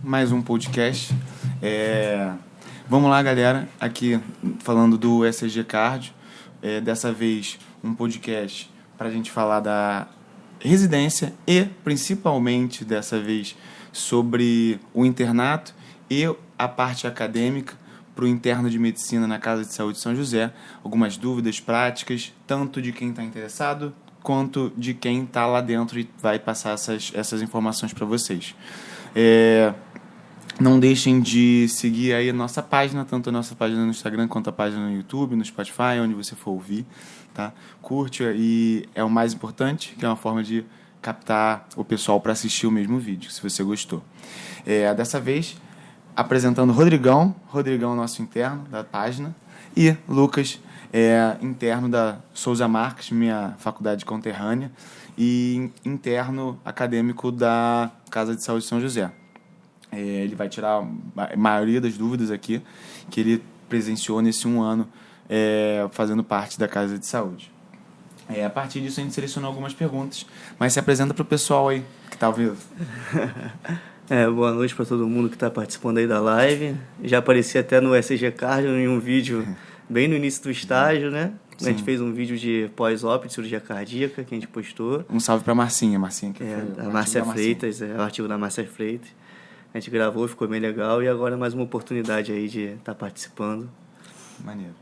Mais um podcast. Vamos lá, galera, aqui falando do ECG Cardio. Dessa vez um podcast para a gente falar da residência e principalmente dessa vez sobre o internato e a parte acadêmica para o interno de medicina na Casa de Saúde São José. Algumas dúvidas práticas, tanto de quem está interessado quanto de quem está lá dentro e vai passar essas informações para vocês. Não deixem de seguir aí a nossa página, tanto a nossa página no Instagram quanto a página no YouTube, no Spotify, onde você for ouvir, tá? Curte, e é o mais importante, que é uma forma de captar o pessoal para assistir o mesmo vídeo, se você gostou. Dessa vez, apresentando Rodrigão, nosso interno da página, e Lucas, interno da Souza Marques, minha faculdade conterrânea, e interno acadêmico da Casa de Saúde São José. Ele vai tirar a maioria das dúvidas aqui que ele presenciou nesse 1 ano fazendo parte da Casa de Saúde. A partir disso a gente selecionou algumas perguntas, mas se apresenta para o pessoal aí que está ao vivo. Boa noite para todo mundo que está participando aí da live. Já apareci até no ECG Cardio em um vídeo bem no início do estágio, né? Sim. A gente fez um vídeo de pós-op de cirurgia cardíaca que a gente postou. Um salve para Marcinha que foi a Márcia Freitas, o artigo da Márcia Freitas. A gente gravou, ficou bem legal, e agora mais uma oportunidade aí de estar participando. Maneiro.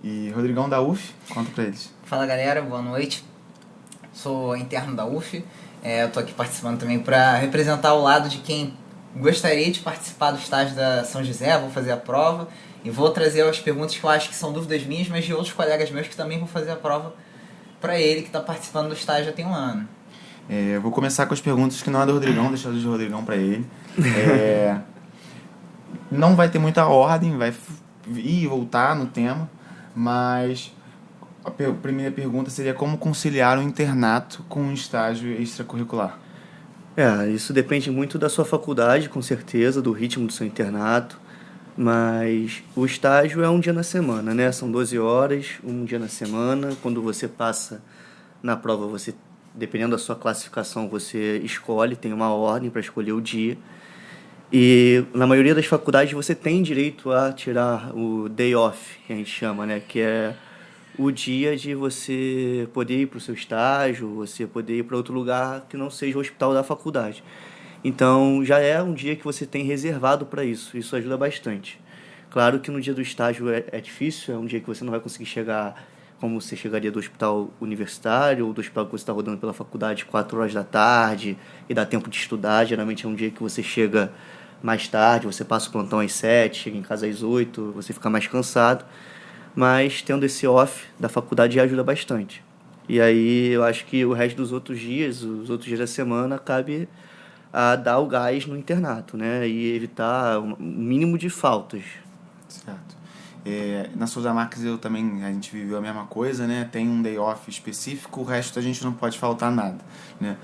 E Rodrigão da UF, conta pra eles. Fala, galera, boa noite. Sou interno da UF. Eu tô aqui participando também para representar o lado de quem gostaria de participar do estágio da São José. Vou fazer a prova e vou trazer as perguntas que eu acho que são dúvidas minhas, mas de outros colegas meus que também vão fazer a prova para ele, que está participando do estágio já tem 1 ano. Eu vou começar com as perguntas que não é do Rodrigão, deixar do Rodrigão para ele. Não vai ter muita ordem, vai ir e voltar no tema, mas a primeira pergunta seria como conciliar o internato com um estágio extracurricular? Isso depende muito da sua faculdade, com certeza, do ritmo do seu internato, mas o estágio é um dia na semana, né? São 12 horas, um dia na semana. Quando você passa na prova, você, dependendo da sua classificação, você escolhe, tem uma ordem para escolher o dia. E na maioria das faculdades você tem direito a tirar o day off, que a gente chama, né? Que é o dia de você poder ir para o seu estágio, você poder ir para outro lugar que não seja o hospital da faculdade. Então já é um dia que você tem reservado para isso. Isso ajuda bastante. Claro que no dia do estágio é difícil, é um dia que você não vai conseguir chegar como você chegaria do hospital universitário ou do hospital que você está rodando pela faculdade 4 horas da tarde e dá tempo de estudar. Geralmente é um dia que você chega mais tarde, você passa o plantão às 7, chega em casa às 8, você fica mais cansado. Mas tendo esse off da faculdade já ajuda bastante. E aí eu acho que o resto dos outros dias, os outros dias da semana, cabe a dar o gás no internato, né? E evitar o mínimo de faltas. Certo. Na Souza Marques a gente viveu a mesma coisa, né? Tem um day off específico, o resto a gente não pode faltar nada, né?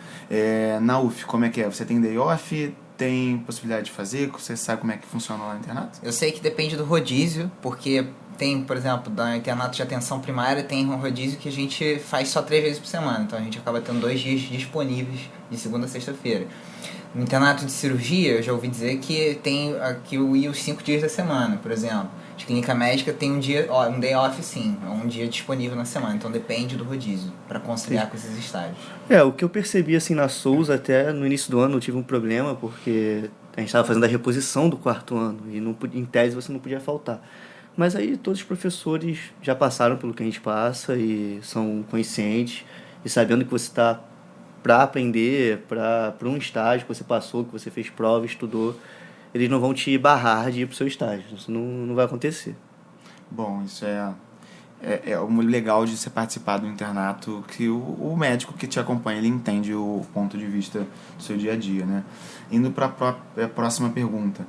Na UF, como é que é? Você tem day off, tem possibilidade de fazer? Você sabe como é que funciona lá no internato? Eu sei que depende do rodízio, porque tem, por exemplo, da internato de atenção primária, tem um rodízio que a gente faz só 3 vezes por semana, então a gente acaba tendo 2 dias disponíveis de segunda a sexta-feira. No internato de cirurgia, eu já ouvi dizer que tem aqui os 5 dias da semana, por exemplo. De clínica médica tem um day off, sim, um dia disponível na semana, então depende do rodízio, para conciliar com esses estágios. O que eu percebi assim na Souza, até no início do ano eu tive um problema, porque a gente estava fazendo a reposição do 4º ano, e em tese você não podia faltar. Mas aí todos os professores já passaram pelo que a gente passa e são conscientes, e sabendo que você está para aprender, para um estágio que você passou, que você fez prova, estudou, eles não vão te barrar de ir para o seu estágio. Isso não vai acontecer. Bom, isso é o legal de você participar do internato, que o médico que te acompanha, ele entende o ponto de vista do seu dia a dia, né? Indo para a próxima pergunta.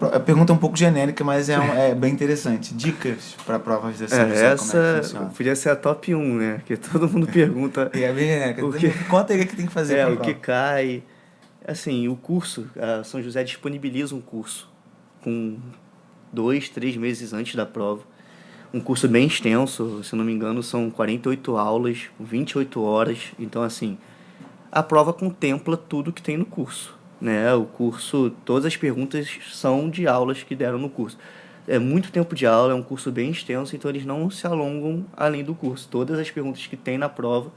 A pergunta é um pouco genérica, mas é bem interessante. Dicas para provas de São José, como é que funciona? Podia ser a top 1, né? Porque todo mundo pergunta... É bem genérica. Conta aí o que tem que fazer. O que cai... Assim, o curso, a São José disponibiliza um curso com 2, 3 meses antes da prova. Um curso bem extenso, se não me engano, são 48 aulas, 28 horas. Então, assim, a prova contempla tudo que tem no curso, né? O curso, todas as perguntas são de aulas que deram no curso. É muito tempo de aula, é um curso bem extenso, então eles não se alongam além do curso. Todas as perguntas que tem na prova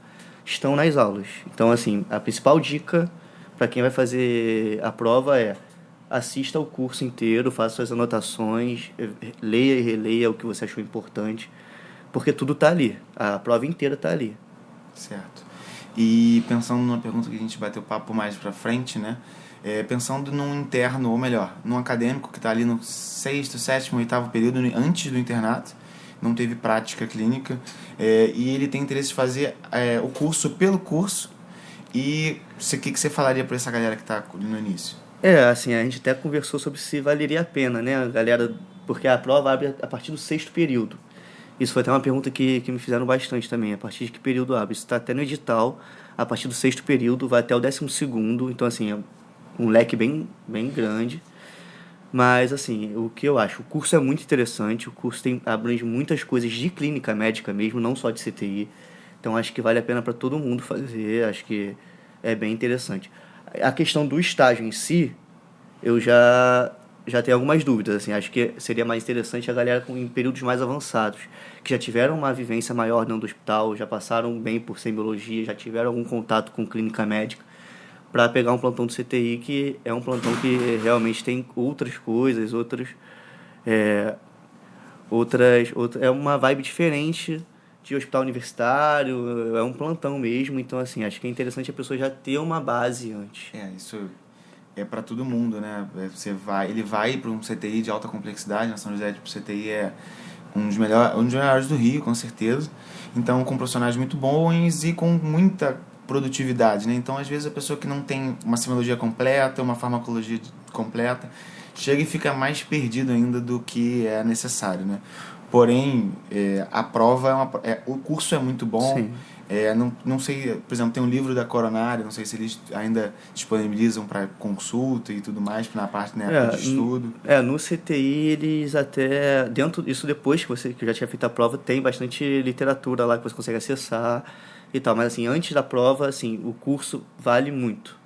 estão nas aulas. Então, assim, a principal dica para quem vai fazer a prova é: assista o curso inteiro, faça suas anotações, leia e releia o que você achou importante, porque tudo está ali, a prova inteira está ali. Certo. E pensando numa pergunta que a gente bateu papo mais pra frente, né? Pensando num interno, ou melhor, num acadêmico que está ali no 6º, 7º, 8º período, antes do internato, não teve prática clínica, e ele tem interesse em fazer o curso pelo curso. E o que você falaria para essa galera que está no início? Assim, a gente até conversou sobre se valeria a pena, né, galera, porque a prova abre a partir do 6º período. Isso foi até uma pergunta que me fizeram bastante também, a partir de que período abre. Isso está até no edital, a partir do 6º período, vai até o 12º, então, assim, é um leque bem grande. Mas, assim, o que eu acho, o curso é muito interessante, o curso abrange muitas coisas de clínica médica mesmo, não só de CTI. Então, acho que vale a pena para todo mundo fazer, acho que é bem interessante. A questão do estágio em si, eu já tenho algumas dúvidas, assim, acho que seria mais interessante a galera em períodos mais avançados, que já tiveram uma vivência maior dentro do hospital, já passaram bem por semiologia, já tiveram algum contato com clínica médica, para pegar um plantão do CTI, que é um plantão que realmente tem outras coisas, é uma vibe diferente de hospital universitário, é um plantão mesmo, então, assim, acho que é interessante a pessoa já ter uma base antes. Isso é para todo mundo, né? Ele vai para um CTI de alta complexidade, na São José de CTI é um dos melhores do Rio, com certeza. Então, com profissionais muito bons e com muita produtividade, né? Então, às vezes, a pessoa que não tem uma semiologia completa, uma farmacologia completa, chega e fica mais perdido ainda do que é necessário, né? Porém, a prova o curso é muito bom. Sim. Não sei, por exemplo, tem um livro da Coronária, não sei se eles ainda disponibilizam para consulta e tudo mais, na parte, né, de estudo. No CTI eles até, isso depois que já tinha feito a prova, tem bastante literatura lá que você consegue acessar e tal, mas assim, antes da prova, assim, o curso vale muito.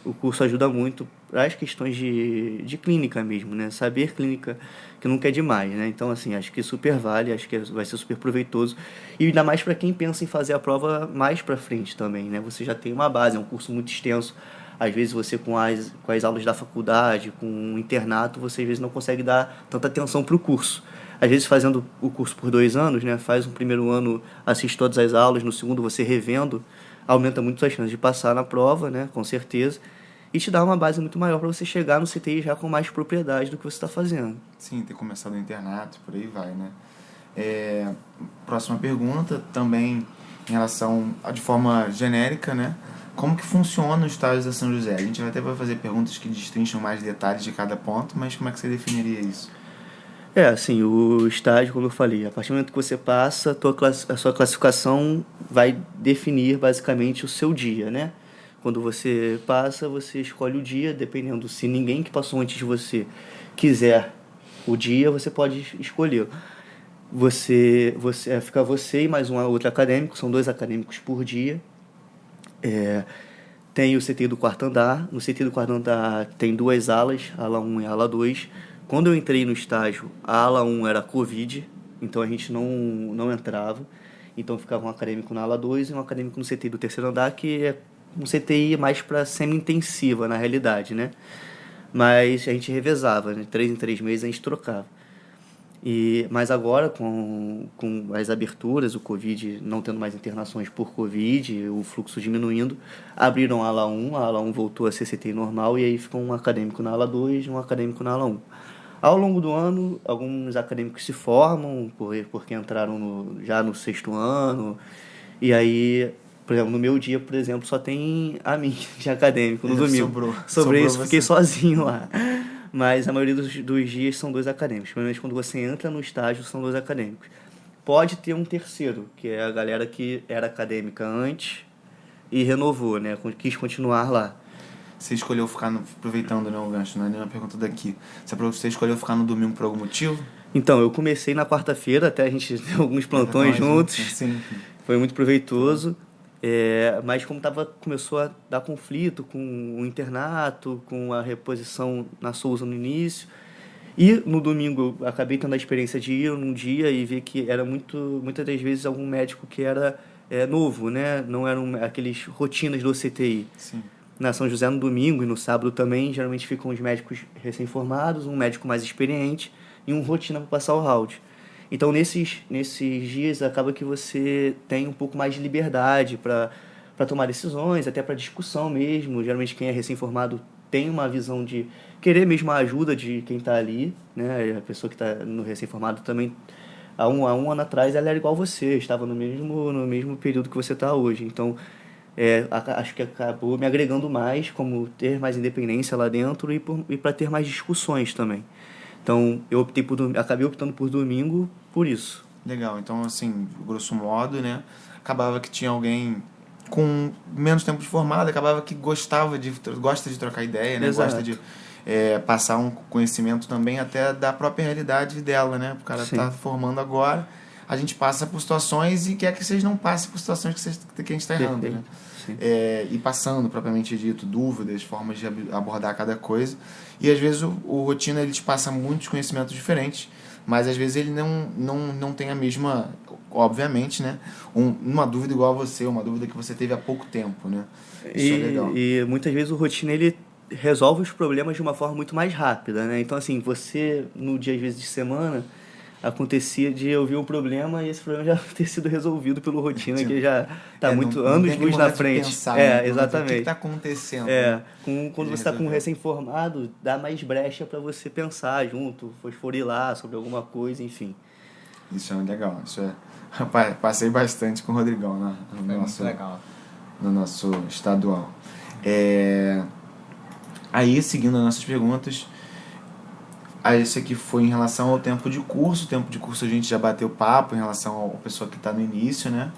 O curso ajuda muito para as questões de clínica mesmo, né? Saber clínica que nunca é demais, né? Então, assim, acho que super vale, acho que vai ser super proveitoso. E ainda mais para quem pensa em fazer a prova mais para frente também, né? Você já tem uma base, é um curso muito extenso. Às vezes você com as aulas da faculdade, com o internato, você às vezes não consegue dar tanta atenção para o curso. Às vezes fazendo o curso por 2 anos, né? Faz um primeiro ano, assiste todas as aulas, no segundo você revendo, aumenta muito as chances de passar na prova, né? Com certeza. E te dá uma base muito maior para você chegar no CTI já com mais propriedade do que você está fazendo. Sim, ter começado no internato, por aí vai, né? Próxima pergunta, também em relação, de forma genérica, né? Como que funciona o estágio da São José? A gente até vai fazer perguntas que destrincham mais detalhes de cada ponto, mas como é que você definiria isso? Assim, o estágio, como eu falei, a partir do momento que você passa, a sua classificação vai definir basicamente o seu dia, né? Quando você passa, você escolhe o dia, dependendo se ninguém que passou antes de você quiser o dia, você pode escolher. Fica você e mais um outro acadêmico, são 2 acadêmicos por dia. Tem o CTI do 4º andar. No CTI do 4º andar tem 2 alas, ala 1 e ala 2. Quando eu entrei no estágio, a ala 1 era Covid, então a gente não entrava. Então ficava um acadêmico na ala 2 e um acadêmico no CTI do 3º andar, que é um CTI mais para semi-intensiva, na realidade, né? Mas a gente revezava, né? 3 em 3 meses a gente trocava. Mas agora, com as aberturas, o Covid não tendo mais internações por Covid, o fluxo diminuindo, abriram a ala 1, a ala 1 voltou a ser CTI normal, e aí ficou um acadêmico na ala 2 e um acadêmico na ala 1. Ao longo do ano, alguns acadêmicos se formam, porque entraram já no 6º ano, e aí, por exemplo, no meu dia, por exemplo, só tem a mim de acadêmico no domingo. Sobrou isso, fiquei sozinho lá. Mas a maioria dos dias são 2 acadêmicos. Pelo menos quando você entra no estágio, são 2 acadêmicos. Pode ter um terceiro, que é a galera que era acadêmica antes e renovou, né? Quis continuar lá. você escolheu ficar, aproveitando, né, o gancho, não é nenhuma pergunta daqui, você escolheu ficar no domingo por algum motivo? Então, eu comecei na quarta-feira, até a gente deu alguns plantões juntos. Sim. Foi muito proveitoso. Mas como começou a dar conflito com o internato, com a reposição na Souza no início. E no domingo eu acabei tendo a experiência de ir num dia e ver que era muitas das vezes algum médico que era novo, né? Não eram aqueles rotinas do CTI. Sim. Na São José no domingo e no sábado também, geralmente ficam os médicos recém-formados, um médico mais experiente e um rotina para passar o round. Então, nesses dias, acaba que você tem um pouco mais de liberdade para tomar decisões, até para discussão mesmo. Geralmente, quem é recém-formado tem uma visão de querer mesmo a ajuda de quem está ali, né? A pessoa que está no recém-formado também, há um ano atrás, ela era igual você, estava no mesmo período que você está hoje. Então, acho que acabou me agregando mais, como ter mais independência lá dentro e para ter mais discussões também. Então, eu acabei optando por domingo por isso. Legal, então assim, grosso modo, né, acabava que tinha alguém com menos tempo de formado, acabava que gosta de trocar ideia, né, Exato. gosta de passar um conhecimento também até da própria realidade dela, né, o cara tá formando agora, a gente passa por situações e quer que vocês não passem por situações que a gente está errando, né. E passando, propriamente dito, dúvidas, formas de abordar cada coisa. E às vezes o rotina ele te passa muitos conhecimentos diferentes, mas às vezes ele não tem a mesma, obviamente, né? Uma dúvida igual a você, uma dúvida que você teve há pouco tempo, né? Isso é legal. E muitas vezes o rotina ele resolve os problemas de uma forma muito mais rápida, né? Então, assim, você, no dia, às vezes, de semana, acontecia de eu ver um problema e esse problema já ter sido resolvido pelo rotina, que já está anos luz na frente. Pensar, né? Exatamente. O que está acontecendo? Quando você está com um recém-formado, dá mais brecha para você pensar junto, fosforilar sobre alguma coisa, enfim. Isso é legal. Rapaz, passei bastante com o Rodrigão no nosso estadual. Aí, seguindo as nossas perguntas, esse aqui foi em relação ao tempo de curso. O tempo de curso a gente já bateu papo em relação ao pessoal que está no início, né?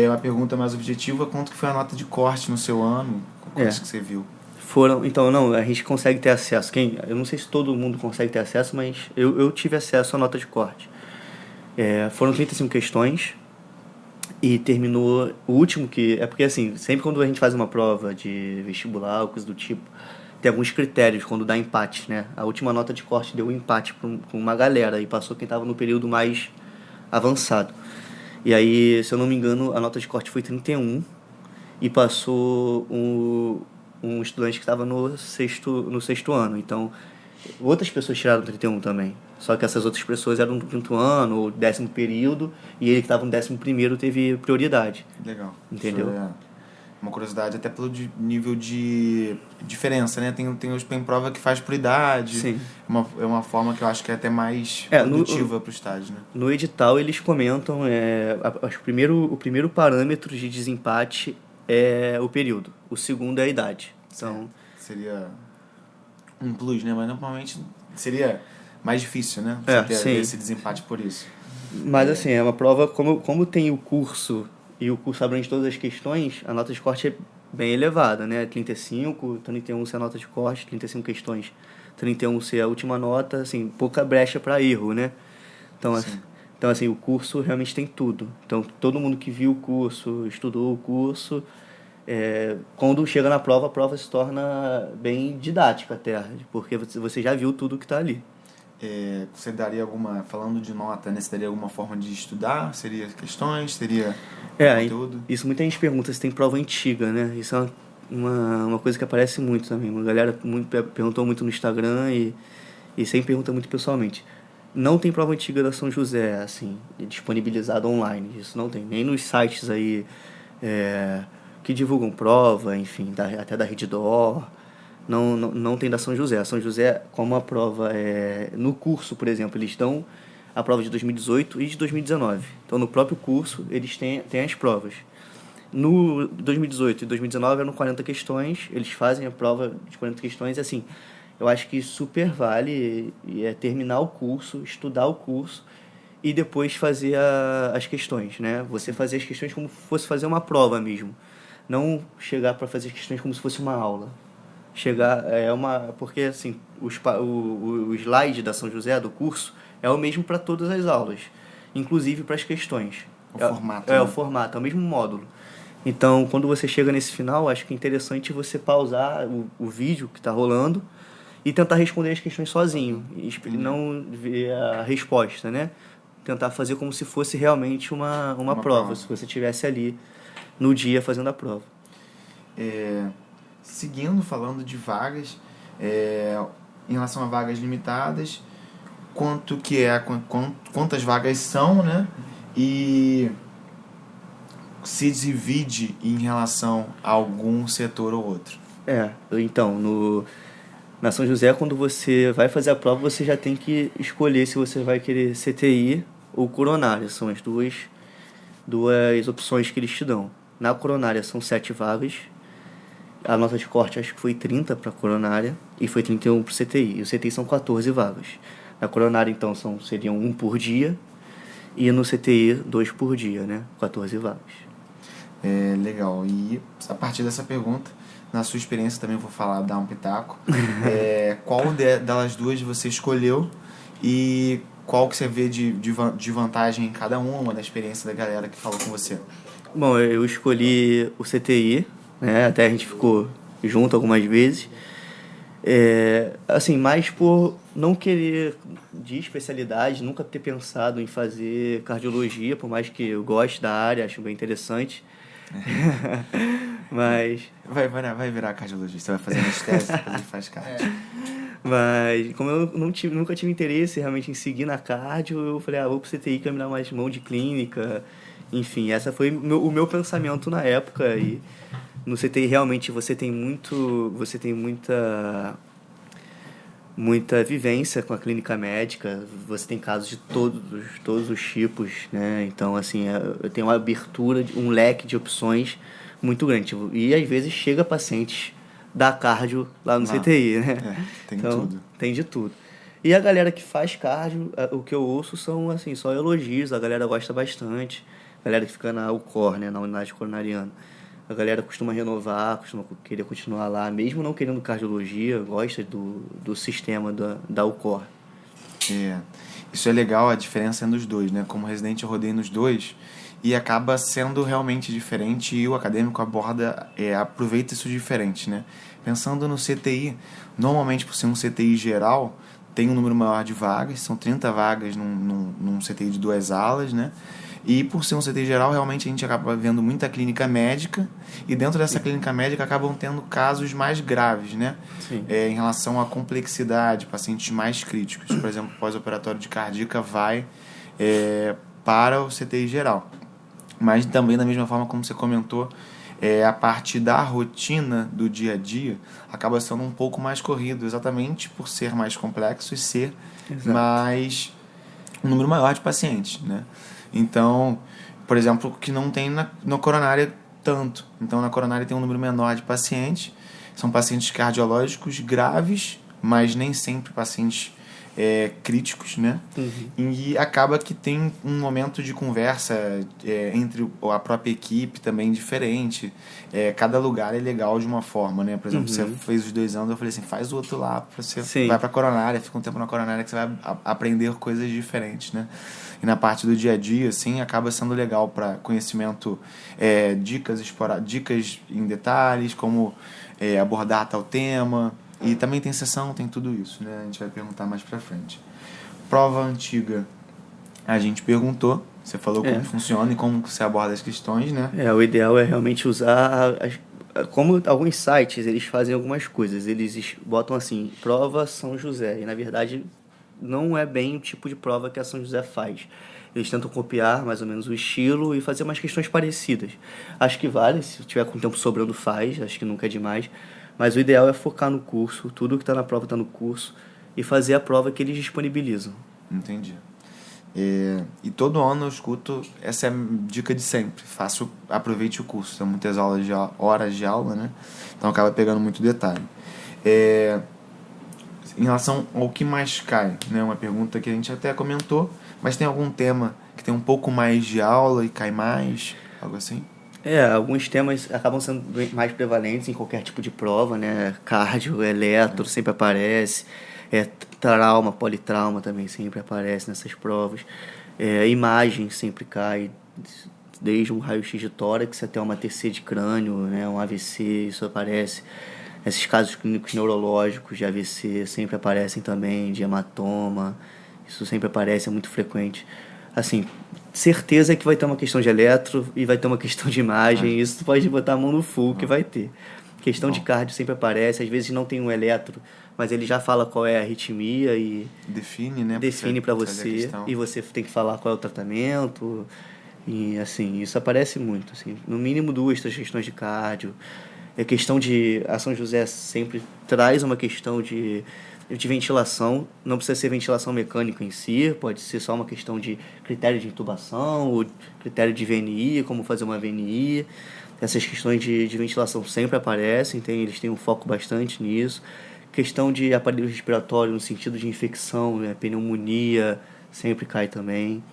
Uma pergunta mais objetiva: quanto que foi a nota de corte no seu ano? Quantos que você viu? A gente consegue ter acesso. Eu não sei se todo mundo consegue ter acesso, mas eu tive acesso à nota de corte. Foram 35 questões e terminou o último que... porque assim, sempre quando a gente faz uma prova de vestibular ou coisa do tipo, tem alguns critérios quando dá empate, né? A última nota de corte deu um empate com uma galera e passou quem estava no período mais avançado. E aí, se eu não me engano, a nota de corte foi 31 e passou um estudante que estava no sexto ano. Então, outras pessoas tiraram 31 também. Só que essas outras pessoas eram do 5º ano ou 10º período e ele que estava no 11º teve prioridade. Legal. Entendeu? Isso uma curiosidade até pelo nível de diferença, né? Tem prova que faz por idade. Sim. É uma forma que eu acho que é até mais produtiva para o estágio, né? No edital eles comentam o primeiro parâmetro de desempate é o período, o segundo é a idade. Então, seria um plus, né? Mas normalmente seria mais difícil, né? Você ter esse desempate por isso. Mas assim, é uma prova, como tem o curso e o curso abrange todas as questões, a nota de corte é bem elevada, né? 35, 31 ser a nota de corte, 35 questões, 31 ser a última nota, assim, pouca brecha para erro, né? Então, assim, o curso realmente tem tudo. Então, todo mundo que viu o curso, estudou o curso, quando chega na prova, a prova se torna bem didática até, porque você já viu tudo que está ali. Você daria falando de nota, né? Você daria alguma forma de estudar? Seria questões? Seria conteúdo? Isso muita gente pergunta se tem prova antiga, né? Isso é uma coisa que aparece muito também. Uma galera perguntou muito no Instagram e sempre pergunta muito pessoalmente. Não tem prova antiga da São José, assim, disponibilizada online. Isso não tem. Nem nos sites aí que divulgam prova, enfim, até da Reddor. Não tem da São José. A São José, como a prova no curso, por exemplo, eles dão a prova de 2018 e de 2019. Então, no próprio curso, eles têm as provas. No 2018 e 2019 eram 40 questões, eles fazem a prova de 40 questões, e assim, eu acho que super vale terminar o curso, estudar o curso e depois fazer as questões, né? Você fazer as questões como se fosse fazer uma prova mesmo. Não chegar para fazer as questões como se fosse uma aula. chegar porque assim, o slide da São José do curso é o mesmo para todas as aulas, inclusive para as questões. Formato. O formato, é o mesmo módulo. Então, quando você chega nesse final, acho que é interessante você pausar o vídeo que está rolando e tentar responder as questões sozinho, e não ver a resposta, né? Tentar fazer como se fosse realmente uma prova, se você estivesse ali no dia fazendo a prova. Seguindo, falando de vagas, em relação a vagas limitadas, quantas vagas são, né? E se divide em relação a algum setor ou outro. Então, na São José, quando você vai fazer a prova, você já tem que escolher se você vai querer CTI ou coronária. São as duas opções que eles te dão. Na coronária são 7 vagas. A nota de corte acho que foi 30 para coronária e foi 31 para o CTI. E o CTI são 14 vagas. Na coronária, então, seriam 1 por dia. E no CTI, 2 por dia, né? 14 vagas. Legal. E a partir dessa pergunta, na sua experiência também vou dar um pitaco. Qual delas duas você escolheu e qual que você vê de vantagem em cada uma da experiência da galera que falou com você? Bom, eu escolhi o CTI, né? Até a gente ficou junto algumas vezes. Assim, mais por não querer de especialidade, nunca ter pensado em fazer cardiologia, por mais que eu goste da área, acho bem interessante. Mas... Vai virar cardiologista, vai fazer anestesia, depois ele faz cardio. Mas como eu nunca tive interesse realmente em seguir na cardio, eu falei, vou pro CTI que vai me dar mais mão de clínica. Enfim, essa foi o meu pensamento na época. E no CTI realmente você tem muita vivência com a clínica médica, você tem casos de todos os tipos, né? Então, assim, eu tenho uma abertura, um leque de opções muito grande. E, às vezes, chega pacientes da cardio lá no CTI, né? Tem tudo. Tem de tudo. E a galera que faz cardio, o que eu ouço são, assim, só elogios, a galera gosta bastante. A galera que fica na UCOR, né? Na unidade coronariana. A galera costuma renovar, costuma querer continuar lá, mesmo não querendo cardiologia, gosta do sistema da UCOR. Isso é legal, a diferença entre os dois, né? Como residente eu rodei nos dois e acaba sendo realmente diferente e o acadêmico aproveita isso diferente, né? Pensando no CTI, normalmente por ser um CTI geral, tem um número maior de vagas, são 30 vagas num CTI de 2 alas, né? E por ser um CTI geral, realmente a gente acaba vendo muita clínica médica e dentro dessa clínica médica acabam tendo casos mais graves, né? Em relação à complexidade, pacientes mais críticos. Por exemplo, pós-operatório de cardíaca vai para o CTI geral. Mas também, da mesma forma como você comentou, a parte da rotina do dia a dia acaba sendo um pouco mais corrido, exatamente por ser mais complexo e ser mais um número maior de pacientes, né? Então, por exemplo, que não tem na coronária tanto. Então, na coronária tem um número menor de pacientes. São pacientes cardiológicos graves, mas nem sempre pacientes críticos, né? E acaba que tem um momento de conversa entre a própria equipe também diferente. Cada lugar é legal de uma forma, né? Por exemplo, você fez os 2 anos, eu falei assim, faz o outro lá, você vai pra coronária, fica um tempo na coronária que você vai aprender coisas diferentes, né? E na parte do dia a dia, assim, acaba sendo legal para conhecimento, dicas em detalhes, como abordar tal tema. E também tem sessão, tem tudo isso, né? A gente vai perguntar mais pra frente. Prova antiga, a gente perguntou, você falou como funciona e como você aborda as questões, né? O ideal é realmente usar... Como alguns sites, eles fazem algumas coisas. Eles botam assim, prova São José. E, na verdade, não é bem o tipo de prova que a São José faz. Eles tentam copiar mais ou menos o estilo e fazer umas questões parecidas. Acho que vale, se tiver com tempo sobrando faz, acho que nunca é demais. Mas o ideal é focar no curso, tudo que está na prova está no curso, e fazer a prova que eles disponibilizam. Entendi. E todo ano eu escuto, essa é a dica de sempre, aproveite o curso, são muitas horas de aula, né? Então acaba pegando muito detalhe. Em relação ao que mais cai, né? Uma pergunta que a gente até comentou, mas tem algum tema que tem um pouco mais de aula e cai mais, algo assim? Alguns temas acabam sendo mais prevalentes em qualquer tipo de prova, né? Cardio, eletro sempre aparece, trauma, politrauma também sempre aparece nessas provas. Imagem sempre cai, desde um raio-x de tórax até uma TC de crânio, né? Um AVC, isso aparece. Esses casos clínicos neurológicos de AVC sempre aparecem também, de hematoma, isso sempre aparece, é muito frequente. Assim, certeza que vai ter uma questão de eletro e vai ter uma questão de imagem, isso tu pode botar a mão no fogo que vai ter. Questão de cardio sempre aparece, às vezes não tem um eletro, mas ele já fala qual é a arritmia e define, né? define para você, e você tem que falar qual é o tratamento. E assim, isso aparece muito, assim, no mínimo 2, 3 questões de cardio. Questão de... A São José sempre traz uma questão de ventilação, não precisa ser ventilação mecânica em si, pode ser só uma questão de critério de intubação, ou critério de VNI, como fazer uma VNI. Essas questões de ventilação sempre aparecem, eles têm um foco bastante nisso. Questão de aparelho respiratório no sentido de infecção, né, pneumonia, sempre cai também.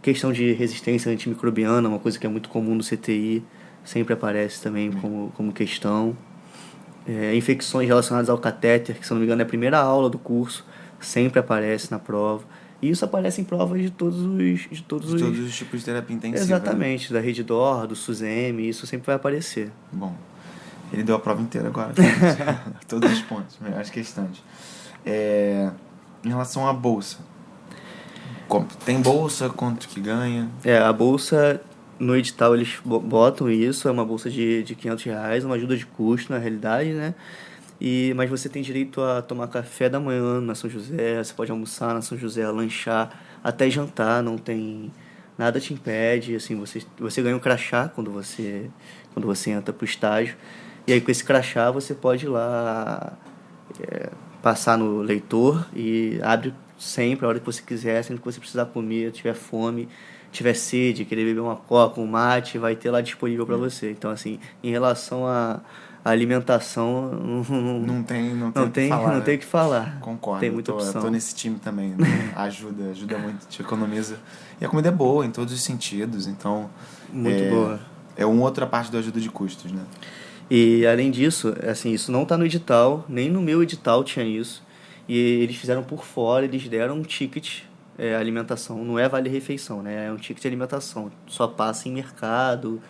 Questão de resistência antimicrobiana, uma coisa que é muito comum no CTI, sempre aparece também como questão. Infecções relacionadas ao catéter, que se não me engano é a primeira aula do curso, sempre aparece na prova. E isso aparece em provas de todos os tipos de terapia intensiva. Exatamente, né? Da Rede D'Or, do SUSEM, isso sempre vai aparecer. Bom, ele deu a prova inteira agora. Todos os pontos, as questões. Em relação à bolsa, tem bolsa, quanto que ganha? A bolsa... No edital eles botam isso, é uma bolsa de R$500, uma ajuda de custo na realidade, né? Mas você tem direito a tomar café da manhã na São José, você pode almoçar na São José, lanchar, até jantar, não tem... Nada te impede, assim, você ganha um crachá quando você entra pro estágio, e aí com esse crachá você pode ir lá passar no leitor e abre sempre, a hora que você quiser, sempre que você precisar comer, tiver fome, tiver sede, querer beber uma coca, um mate, vai ter lá disponível para você. Então, assim, em relação à alimentação, não tem o que falar. Concordo. Tem muita opção. Eu tô nesse time também, né? ajuda muito, te economiza. E a comida é boa em todos os sentidos, então... Muito boa. É uma outra parte da ajuda de custos, né? E, além disso, assim, isso não tá no edital, nem no meu edital tinha isso. E eles fizeram por fora, eles deram um ticket... alimentação, não é vale-refeição, né? É um ticket de alimentação. Só passa em mercado,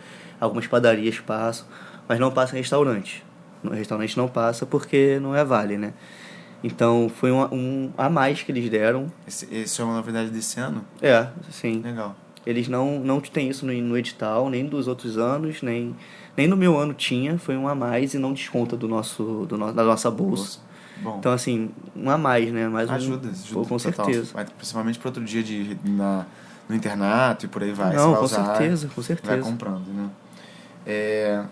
algumas padarias passam, mas não passa em restaurante. No restaurante não passa porque não é vale, né? Então, foi um a mais que eles deram. Esse é uma novidade desse ano? Sim. Legal. Eles não têm isso no edital, nem dos outros anos, nem no meu ano tinha. Foi um a mais e não desconta da nossa bolsa. Bom. Então, assim, um a mais, né? Mais ajuda com certeza. Principalmente para outro dia no internato e por aí vai. Não, você vai com certeza. Vai comprando, né?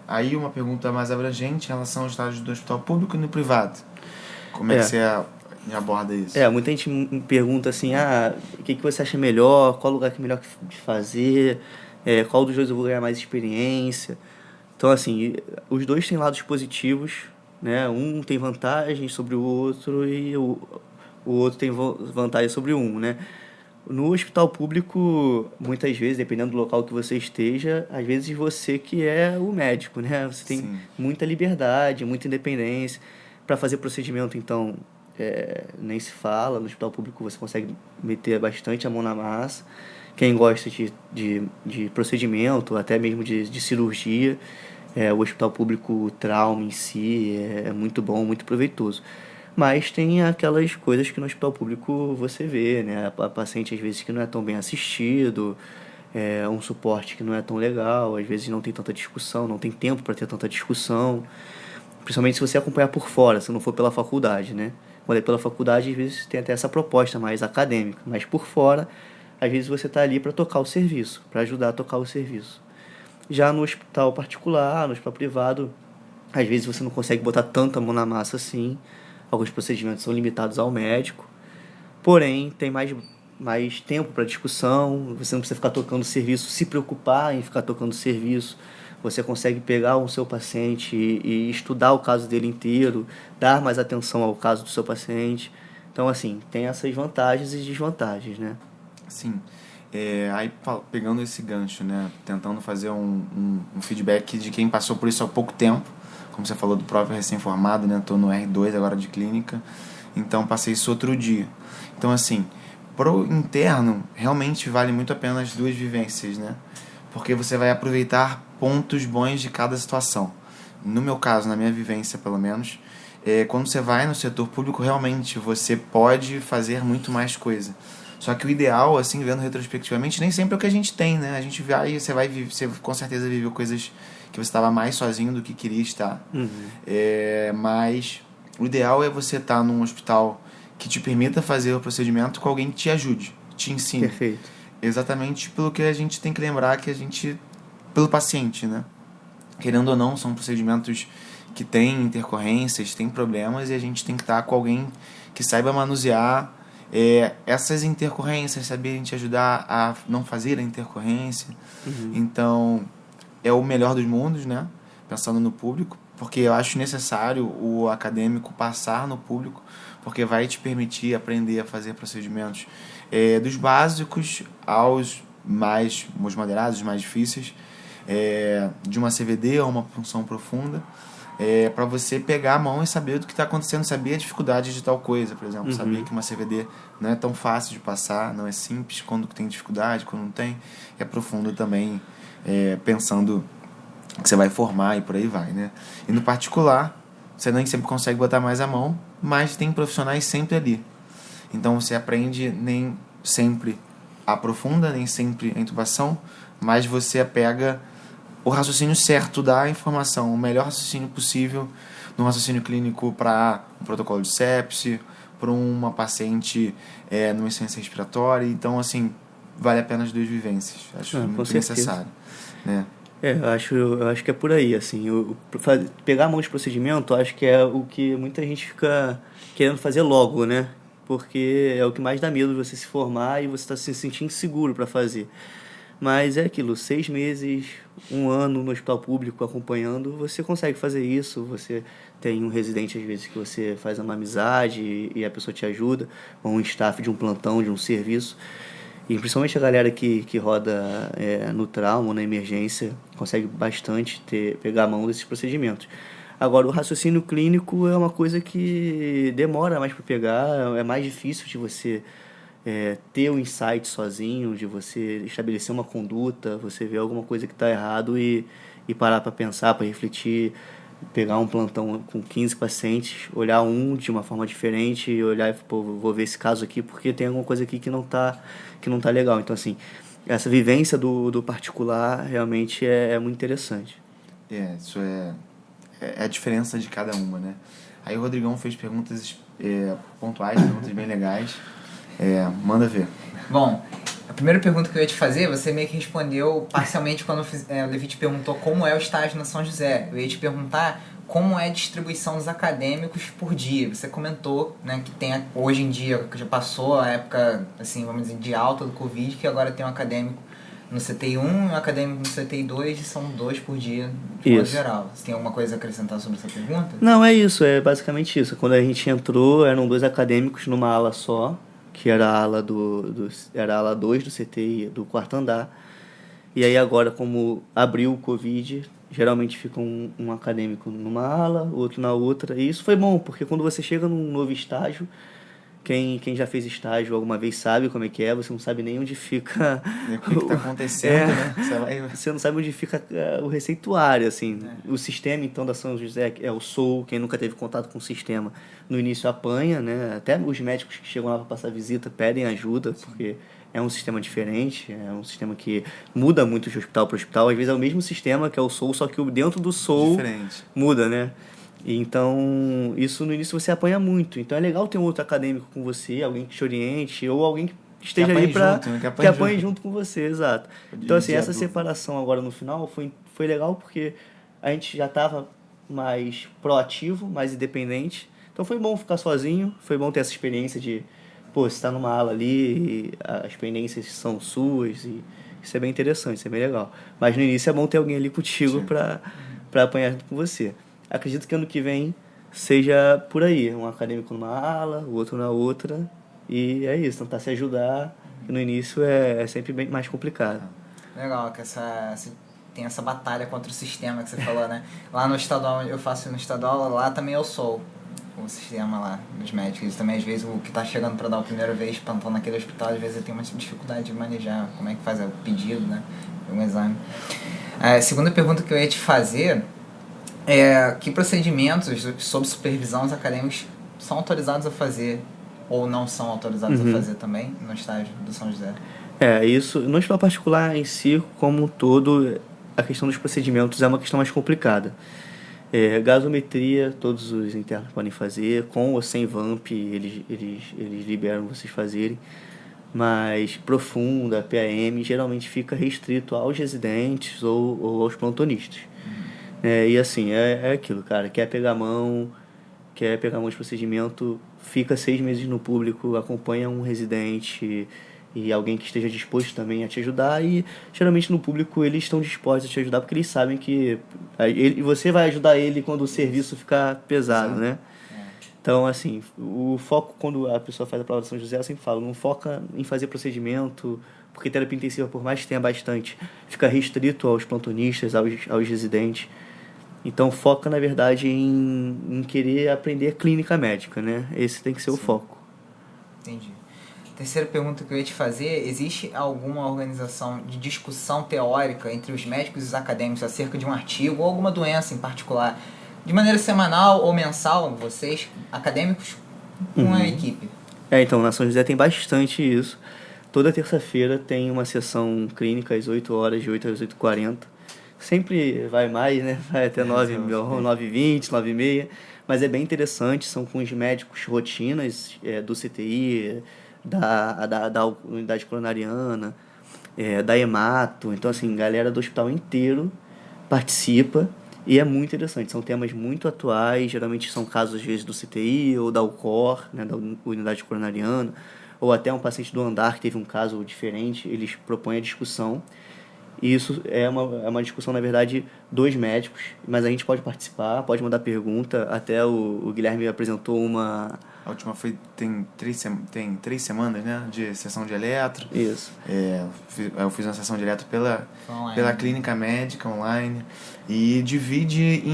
Aí uma pergunta mais abrangente em relação aos estágios do hospital público e no privado. Como é que você aborda isso? Muita gente me pergunta assim, o que você acha melhor, qual lugar que é melhor de fazer, qual dos dois eu vou ganhar mais experiência. Então, assim, os dois têm lados positivos, né? Um tem vantagens sobre o outro e o outro tem vantagem sobre um, né? No hospital público, muitas vezes, dependendo do local que você esteja, às vezes você que é o médico, né? Você tem muita liberdade, muita independência. Para fazer procedimento, então, nem se fala. No hospital público você consegue meter bastante a mão na massa. Quem gosta de procedimento, até mesmo de cirurgia, o hospital público, o trauma em si, é muito bom, muito proveitoso. Mas tem aquelas coisas que no hospital público você vê, né? A paciente, às vezes, que não é tão bem assistido, um suporte que não é tão legal, às vezes não tem tanta discussão, não tem tempo para ter tanta discussão. Principalmente se você acompanhar por fora, se não for pela faculdade, né? Quando é pela faculdade, às vezes tem até essa proposta mais acadêmica, mas por fora, às vezes você está ali para tocar o serviço, para ajudar a tocar o serviço. Já no hospital particular, no hospital privado, às vezes você não consegue botar tanta mão na massa assim. Alguns procedimentos são limitados ao médico, porém tem mais tempo para discussão, você não precisa ficar tocando serviço, se preocupar em ficar tocando serviço, você consegue pegar o seu paciente e estudar o caso dele inteiro, dar mais atenção ao caso do seu paciente. Então, assim, tem essas vantagens e desvantagens, né? Sim. Aí pegando esse gancho, né? Tentando fazer um feedback de quem passou por isso há pouco tempo. Como você falou do próprio recém-formado, né? Tô no R2 agora de clínica. Então passei isso outro dia. Então assim, pro interno, realmente vale muito a pena as duas vivências, né? Porque você vai aproveitar pontos bons de cada situação. No meu caso, na minha vivência pelo menos, quando você vai no setor público, realmente você pode fazer muito mais coisa. Só que o ideal, assim, vendo retrospectivamente, nem sempre é o que a gente tem, né? A gente vai, você com certeza viveu coisas que você estava mais sozinho do que queria estar. Mas o ideal é você estar num hospital que te permita fazer o procedimento com alguém que te ajude, te ensine. Perfeito. Exatamente pelo que a gente tem que lembrar pelo paciente, né? Querendo ou não, são procedimentos que têm intercorrências, têm problemas, e a gente tem que estar com alguém que saiba manusear essas intercorrências, saber te ajudar a não fazer a intercorrência. Então, é o melhor dos mundos, né? Pensando no público, porque eu acho necessário o acadêmico passar no público, porque vai te permitir aprender a fazer procedimentos dos básicos aos mais moderados, os mais difíceis, de uma CVD ou uma punção profunda, para você pegar a mão e saber do que está acontecendo, saber a dificuldade de tal coisa, por exemplo, saber que uma CVD não é tão fácil de passar, não é simples quando tem dificuldade, quando não tem, é profundo também, pensando que você vai formar e por aí vai, né? E no particular, você nem sempre consegue botar mais a mão, mas tem profissionais sempre ali. Então você aprende, nem sempre aprofunda, nem sempre a intubação, mas você pega o raciocínio certo da informação, o melhor raciocínio possível no raciocínio clínico para um protocolo de sepse, para uma paciente numa insuficiência respiratória. Então, assim, vale a pena as duas vivências. Acho muito necessário, né? Eu acho que é por aí, assim, pegar a mão de procedimento, eu acho que é o que muita gente fica querendo fazer logo, né? Porque é o que mais dá medo de você se formar e você está se sentindo inseguro para fazer. Mas é aquilo, 6 meses, 1 ano no hospital público acompanhando, você consegue fazer isso. Você tem um residente, às vezes, que você faz uma amizade e a pessoa te ajuda, ou um staff de um plantão, de um serviço. E principalmente a galera que roda no trauma ou na emergência consegue bastante pegar a mão desses procedimentos. Agora, o raciocínio clínico é uma coisa que demora mais para pegar, é mais difícil de você ter o insight sozinho, de você estabelecer uma conduta, você ver alguma coisa que está errado e parar para pensar, para refletir, pegar um plantão com 15 pacientes, olhar um de uma forma diferente e olhar e vou ver esse caso aqui porque tem alguma coisa aqui que não tá legal. Então, assim, essa vivência do particular realmente é muito interessante. Isso é a diferença de cada uma, né? Aí o Rodrigão fez perguntas pontuais, perguntas bem legais. Manda ver. Bom, a primeira pergunta que eu ia te fazer, você meio que respondeu parcialmente quando o Levi te perguntou como é o estágio na São José. Eu ia te perguntar como é a distribuição dos acadêmicos por dia. Você comentou, né, que tem hoje em dia, que já passou a época, assim, vamos dizer, de alta do Covid, que agora tem um acadêmico no CTI 1 e um acadêmico no CTI 2 e são 2 por dia, de modo geral. Você tem alguma coisa a acrescentar sobre essa pergunta? Não, é isso, é basicamente isso. Quando a gente entrou, eram 2 acadêmicos numa ala só, que era a ala era a ala 2 do CTI, do 4º andar. E aí agora, como abriu o Covid, geralmente fica um acadêmico numa ala, outro na outra. E isso foi bom, porque quando você chega num novo estágio, quem já fez estágio alguma vez sabe como é que é, você não sabe nem onde fica... O que está acontecendo, né? Você não sabe onde fica o receituário, assim. O sistema, então, da São José é o SOU, quem nunca teve contato com o sistema, no início apanha, né? Até os médicos que chegam lá para passar visita pedem ajuda, porque é um sistema diferente, é um sistema que muda muito de hospital para hospital. Às vezes é o mesmo sistema que é o SOU, só que dentro do SOU muda, né? Então, isso no início você apanha muito. Então é legal ter um outro acadêmico com você, alguém que te oriente, ou alguém que esteja ali para que apanhe junto com você, exato. Então, assim, essa separação agora no final foi legal porque a gente já estava mais proativo, mais independente. Então foi bom ficar sozinho, foi bom ter essa experiência de, você está numa ala ali, e as pendências são suas, e isso é bem interessante, isso é bem legal. Mas no início é bom ter alguém ali contigo para apanhar junto com você. Acredito que ano que vem seja por aí, um acadêmico numa ala, o outro na outra, e é isso, tentar se ajudar que no início é sempre bem mais complicado. Legal, que tem essa batalha contra o sistema que você falou, né? Lá no estadual, eu faço no estadual, lá também eu sou o sistema lá dos médicos. Também, às vezes, o que tá chegando para dar a primeira vez, plantão naquele hospital, às vezes eu tenho uma dificuldade de manejar como é que faz o pedido, né? Um exame. A segunda pergunta que eu ia te fazer é que procedimentos sob supervisão os acadêmicos são autorizados a fazer ou não são autorizados a fazer também no estágio do São José? Isso, no hospital particular em si, como um todo, a questão dos procedimentos é uma questão mais complicada. Gasometria, todos os internos podem fazer, com ou sem VAMP, eles liberam vocês fazerem, mas profunda, PAM, geralmente fica restrito aos residentes ou aos plantonistas. E assim, é aquilo, cara, quer pegar a mão de procedimento, fica 6 meses no público, acompanha um residente e alguém que esteja disposto também a te ajudar, e geralmente no público eles estão dispostos a te ajudar porque eles sabem que você vai ajudar ele quando o serviço ficar pesado, né? Então, assim, o foco quando a pessoa faz a prova de São José, eu sempre falo, não foca em fazer procedimento, porque terapia intensiva, por mais que tenha bastante, fica restrito aos plantonistas, aos residentes. Então, foca, na verdade, em querer aprender clínica médica, né? Esse tem que ser o foco. Entendi. Terceira pergunta que eu ia te fazer, existe alguma organização de discussão teórica entre os médicos e os acadêmicos acerca de um artigo ou alguma doença em particular, de maneira semanal ou mensal, vocês, acadêmicos, com a equipe? Então, na São José tem bastante isso. Toda terça-feira tem uma sessão clínica às 8 horas, de 8 às 8h40. Sempre vai mais, né? Vai até 9h20, 9h30. Mas é bem interessante, são com os médicos rotinas do CTI, da unidade coronariana, da hemato. Então, assim, galera do hospital inteiro participa e é muito interessante. São temas muito atuais, geralmente são casos, às vezes, do CTI ou da UCOR, né, da unidade coronariana, ou até um paciente do andar que teve um caso diferente, eles propõem a discussão. E isso é uma discussão, na verdade, dos médicos, mas a gente pode participar, pode mandar pergunta. Até o Guilherme apresentou uma... A última tem 3 semanas, né, de sessão de eletro. Isso. Eu fiz uma sessão de eletro pela clínica médica online e divide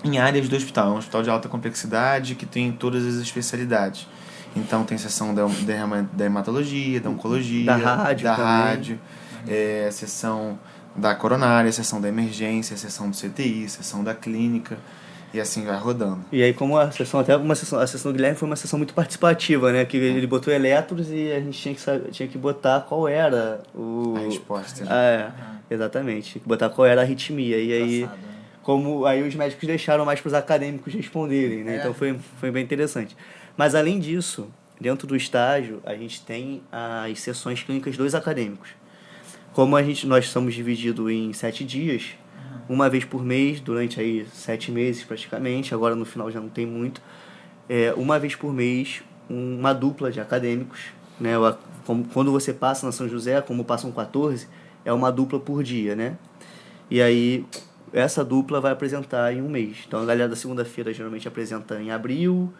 em áreas do hospital. É um hospital de alta complexidade que tem todas as especialidades. Então tem sessão da hematologia, da oncologia, da rádio, sessão da coronária, sessão da emergência, sessão do CTI, sessão da clínica, e assim vai rodando. E aí, como a sessão do Guilherme foi uma sessão muito participativa, né? Que ele botou eletros e a gente tinha que botar qual era a resposta. Né? Exatamente. Tinha que botar qual era a arritmia. E aí, aí os médicos deixaram mais para os acadêmicos responderem, né? Então foi bem interessante. Mas além disso, dentro do estágio, a gente tem as sessões clínicas dos acadêmicos. Como nós somos divididos em 7 dias, uma vez por mês, durante aí 7 meses praticamente, agora no final já não tem muito, uma vez por mês, uma dupla de acadêmicos, né? Quando você passa na São José, como passam 14, é uma dupla por dia, né? E aí, essa dupla vai apresentar em um mês. Então, a galera da segunda-feira geralmente apresenta em abril,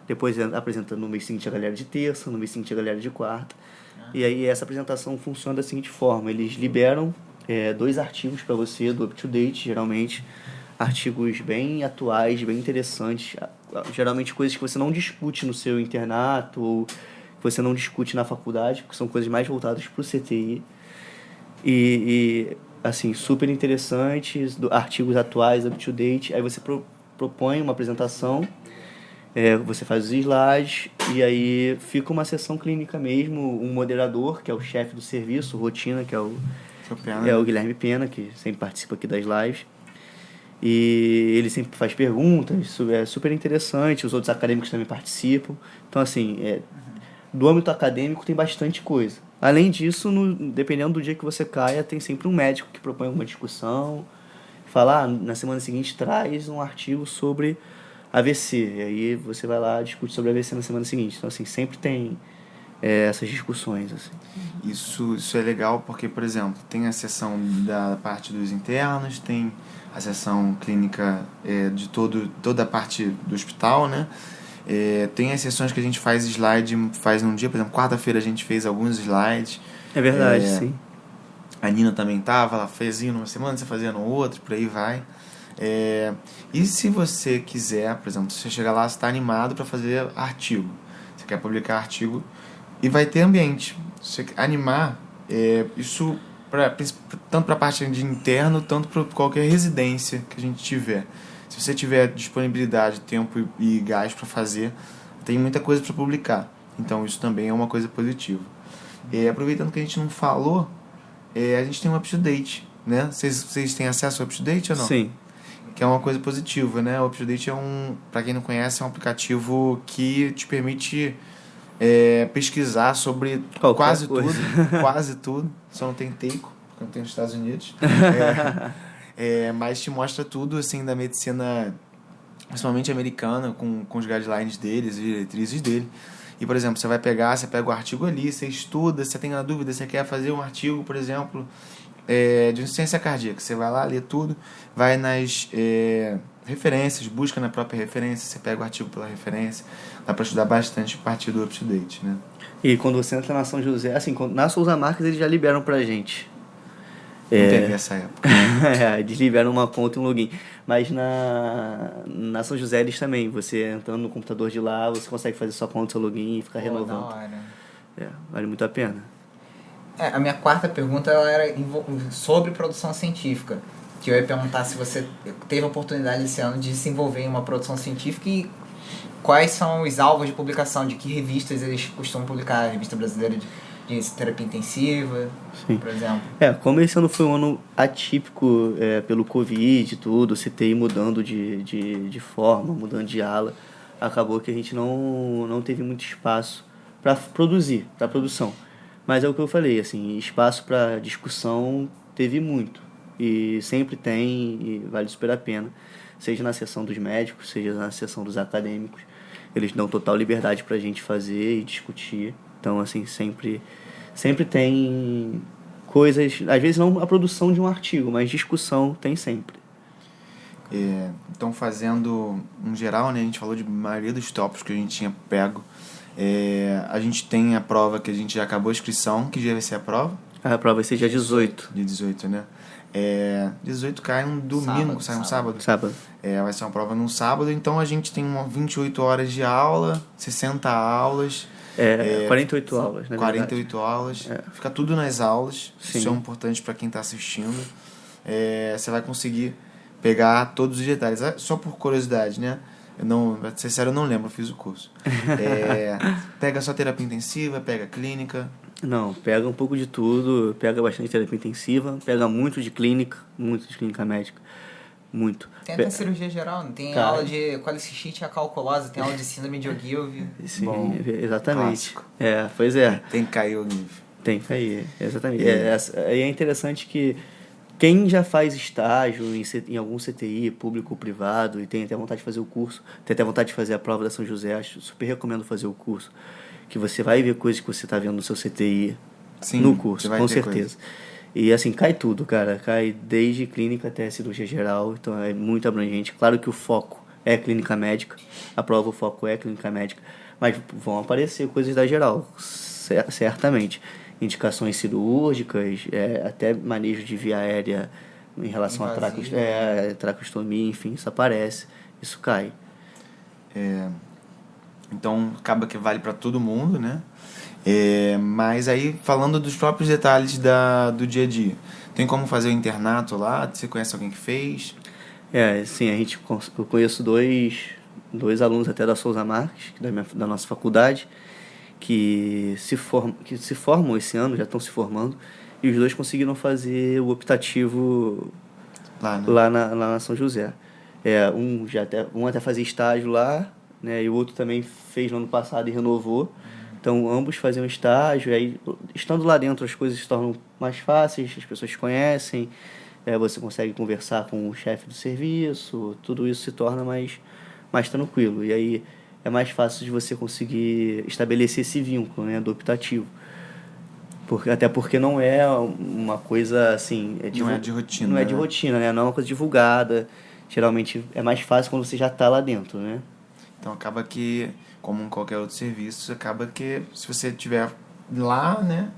depois apresenta no mês seguinte a galera de terça, no mês seguinte a galera de quarta. E aí essa apresentação funciona da seguinte forma: eles liberam 2 artigos para você do up-to-date, geralmente artigos bem atuais, bem interessantes, geralmente coisas que você não discute no seu internato ou que você não discute na faculdade, porque são coisas mais voltadas para o CTI. E assim, super interessantes, artigos atuais, up-to-date. Aí você propõe uma apresentação, você faz os slides e aí fica uma sessão clínica mesmo, um moderador, que é o chefe do serviço, rotina, que é o Guilherme Pena, que sempre participa aqui das lives. E ele sempre faz perguntas, isso é super interessante, os outros acadêmicos também participam. Então, assim, do âmbito acadêmico tem bastante coisa. Além disso, dependendo do dia que você caia, tem sempre um médico que propõe alguma discussão, fala, na semana seguinte traz um artigo sobre AVC, e aí você vai lá e discute sobre AVC na semana seguinte. Então, assim, sempre tem essas discussões. Assim. Isso é legal porque, por exemplo, tem a sessão da parte dos internos, tem a sessão clínica de toda a parte do hospital, né? Tem as sessões que a gente faz slide, faz num dia, por exemplo, quarta-feira a gente fez alguns slides. É verdade, sim. A Nina também tava, ela fazia numa semana, você fazia no outro, por aí vai. E se você quiser, por exemplo, você chega lá, você está animado para fazer artigo, você quer publicar artigo e vai ter ambiente. Você animar, isso tanto para a parte de interno, tanto para qualquer residência que a gente tiver. Se você tiver disponibilidade, tempo e gás para fazer, tem muita coisa para publicar. Então isso também é uma coisa positiva. Aproveitando que a gente não falou, a gente tem um UpToDate, né? Vocês têm acesso ao UpToDate ou não? Sim. Que é uma coisa positiva, né? O UpToDate para quem não conhece, é um aplicativo que te permite pesquisar sobre quase tudo, só não tem Teiko, porque não tem nos Estados Unidos. Mas te mostra tudo, assim, da medicina, principalmente americana, com os guidelines deles, as diretrizes dele. E, por exemplo, você pega o artigo ali, você estuda, você tem uma dúvida, você quer fazer um artigo, por exemplo, de insuficiência cardíaca. Você vai lá, lê tudo, vai nas referências, busca na própria referência, você pega o artigo pela referência. Dá para estudar bastante a partir do UpToDate, né? E quando você entra na São José, assim, na Souza Marques eles já liberam pra gente. Não teve essa época. Eles liberam uma conta e um login. Mas na São José eles também, você entrando no computador de lá, você consegue fazer sua conta, seu login e ficar renovando. Da hora. Vale muito a pena. A minha quarta pergunta ela era sobre produção científica. Que eu ia perguntar se você teve a oportunidade esse ano de se envolver em uma produção científica e quais são os alvos de publicação, de que revistas eles costumam publicar, a Revista Brasileira de Terapia Intensiva, sim, por exemplo. Como esse ano foi um ano atípico pelo Covid e tudo, CTI mudando de forma, mudando de ala, acabou que a gente não teve muito espaço para produzir, para produção. Mas é o que eu falei, assim, espaço para discussão teve muito. E sempre tem, e vale super a pena. Seja na sessão dos médicos, seja na sessão dos acadêmicos. Eles dão total liberdade pra gente fazer e discutir. Então, assim, sempre tem coisas... Às vezes não a produção de um artigo, mas discussão tem sempre. Então, fazendo um geral, né, a gente falou de maioria dos tópicos que a gente tinha pego. A gente tem a prova que a gente já acabou a inscrição. Que dia vai ser a prova? A prova vai ser dia 18. Dia 18, né? 18 cai um domingo, sai um sábado. Vai ser uma prova num sábado, então a gente tem 28 horas de aula, 60 aulas. 48 aulas, né? 48 aulas. Fica tudo nas aulas. Sim. Isso é importante para quem está assistindo. Você vai conseguir pegar todos os detalhes. Só por curiosidade, né? Pra ser sério, eu não lembro, eu fiz o curso. Pega só terapia intensiva, pega clínica. Não, pega um pouco de tudo, pega bastante terapia intensiva, pega muito de clínica médica, muito. Tem até cirurgia geral, não tem aula de colicistite acalculosa, tem aula de síndrome de Ogilvy. Sim, bom, exatamente. Clássico. Pois é. Tem que cair o nível. Tem que cair, exatamente. É interessante que quem já faz estágio em algum CTI, público ou privado, e tem até vontade de fazer o curso, tem até vontade de fazer a prova da São José, acho super recomendo fazer o curso. Que você vai ver coisas que você está vendo no seu CTI. Sim, no curso, com certeza. Coisa. E assim, cai tudo, cara. Cai desde clínica até cirurgia geral, então é muito abrangente. Claro que o foco é clínica médica, a prova, o foco é clínica médica, mas vão aparecer coisas da geral, certamente. Indicações cirúrgicas, até manejo de via aérea em relação a tracostomia, enfim, isso aparece, isso cai. Então, acaba que vale para todo mundo, né? Mas aí, falando dos próprios detalhes do dia a dia, tem como fazer o internato lá? Você conhece alguém que fez? Sim, eu conheço dois alunos até da Souza Marques, da nossa faculdade, que se formam esse ano, já estão se formando, e os dois conseguiram fazer o optativo lá na São José. Um até fazia estágio lá, né, e o outro também fez no ano passado e renovou. Então, ambos faziam estágio, e aí, estando lá dentro, as coisas se tornam mais fáceis, as pessoas te conhecem, você consegue conversar com o chefe do serviço, tudo isso se torna mais tranquilo. E aí, é mais fácil de você conseguir estabelecer esse vínculo, né, do optativo. Até porque não é uma coisa assim... Não é de rotina. Não é de rotina, né? Não é uma coisa divulgada. Geralmente é mais fácil quando você já está lá dentro, né? Então acaba que, como em qualquer outro serviço, acaba que se você estiver lá, né,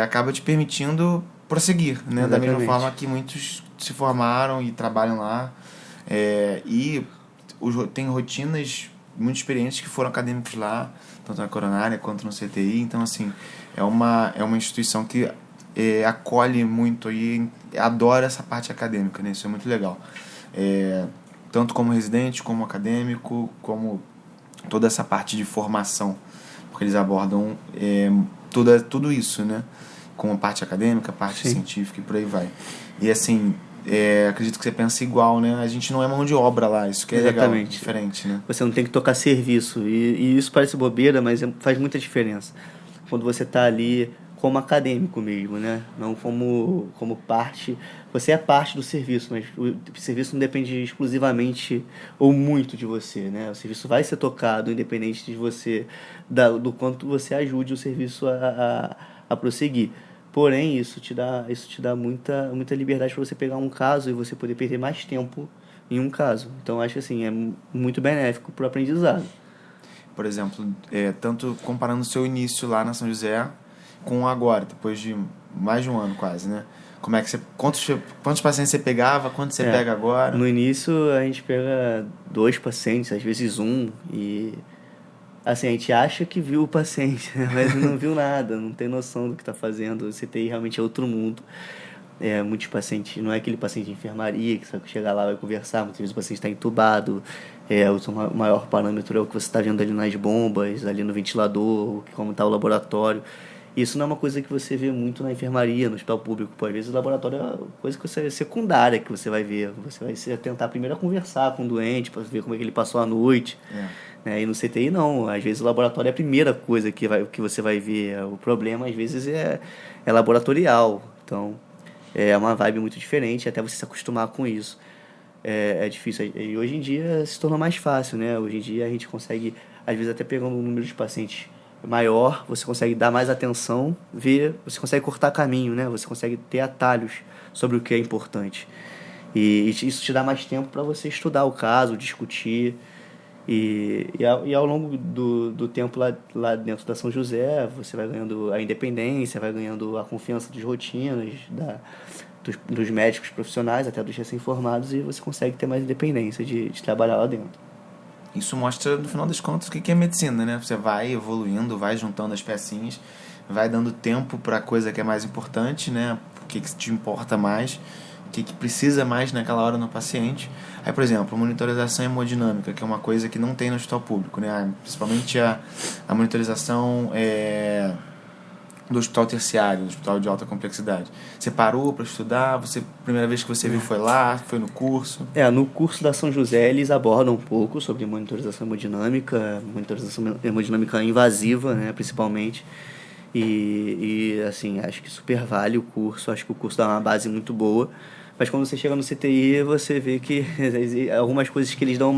acaba te permitindo prosseguir, né, da mesma Exatamente. forma que muitos se formaram e trabalham lá. E tem rotinas muito experientes que foram acadêmicos lá, tanto na coronária quanto no CTI. Então, assim, é uma instituição que acolhe muito e adora essa parte acadêmica, né? Isso é muito legal. Tanto como residente, como acadêmico, como toda essa parte de formação, porque eles abordam tudo isso, né? Com a parte acadêmica, a parte Sim. científica e por aí vai. E assim, acredito que você pensa igual, né? A gente não é mão de obra lá, isso que é legal, Exatamente. diferente, né? Você não tem que tocar serviço. E isso parece bobeira, mas faz muita diferença. Quando você está ali como acadêmico mesmo, né? Não como parte. Você é parte do serviço, mas o serviço não depende exclusivamente ou muito de você, né? O serviço vai ser tocado independente de você, do quanto você ajude o serviço a prosseguir. Porém, isso te dá muita liberdade para você pegar um caso e você poder perder mais tempo em um caso. Então, acho que assim, é muito benéfico para o aprendizado. Por exemplo, tanto comparando o seu início lá na São José com agora, depois de mais de um ano quase, né? Como é que você, quantos pacientes você pegava, quantos você pega agora? No início, a gente pega 2 pacientes, às vezes um, e assim, a gente acha que viu o paciente, né? Mas não viu nada, não tem noção do que está fazendo. O CTI realmente é outro mundo. Muitos pacientes, não é aquele paciente de enfermaria que você chega lá e vai conversar, muitas vezes o paciente está entubado, o maior parâmetro é o que você está vendo ali nas bombas, ali no ventilador, como está o laboratório. Isso não é uma coisa que você vê muito na enfermaria, no hospital público. Pô, às vezes o laboratório é coisa que você, secundária que você vai ver. Você vai tentar primeiro conversar com o doente para ver como é que ele passou a noite. Né? E no CTI não, às vezes o laboratório é a primeira coisa que você vai ver. O problema às vezes é laboratorial. Então é uma vibe muito diferente, até você se acostumar com isso. É difícil. E hoje em dia se tornou mais fácil, né? Hoje em dia a gente consegue, às vezes até pegando um número de pacientes maior, você consegue dar mais atenção, você consegue cortar caminho, né? Você consegue ter atalhos sobre o que é importante. E isso te dá mais tempo para você estudar o caso, discutir. E ao longo do tempo lá dentro da São José, você vai ganhando a independência, vai ganhando a confiança dos rotinas, dos médicos profissionais, até dos recém-formados, e você consegue ter mais independência de trabalhar lá dentro. Isso mostra, no final das contas, o que é medicina, né? Você vai evoluindo, vai juntando as pecinhas, vai dando tempo para a coisa que é mais importante, né? O que te importa mais, o que precisa mais naquela hora no paciente. Aí, por exemplo, monitorização hemodinâmica, que é uma coisa que não tem no hospital público, né? Principalmente a monitorização do hospital terciário, do hospital de alta complexidade. Você parou para estudar? A primeira vez que você viu foi lá? Foi no curso? No curso da São José eles abordam um pouco sobre monitorização hemodinâmica invasiva, né, principalmente. E assim, acho que super vale o curso, acho que o curso dá uma base muito boa. Mas quando você chega no CTI, você vê que algumas coisas que eles dão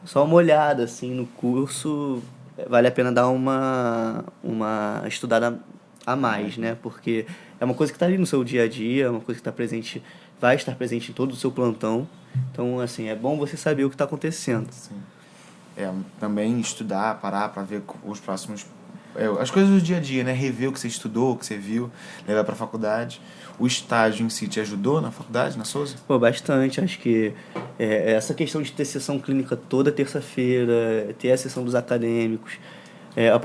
só uma olhada assim no curso, vale a pena dar uma estudada a mais, né? Porque é uma coisa que está ali no seu dia a dia, é uma coisa que está presente, vai estar presente em todo o seu plantão. Então, assim, é bom você saber o que está acontecendo. Sim. Também estudar, parar para ver os próximos... as coisas do dia a dia, né? Rever o que você estudou, o que você viu, levar para a faculdade. O estágio em si te ajudou na faculdade, na Souza? Pô, bastante. Acho que essa questão de ter sessão clínica toda terça-feira, ter a sessão dos acadêmicos,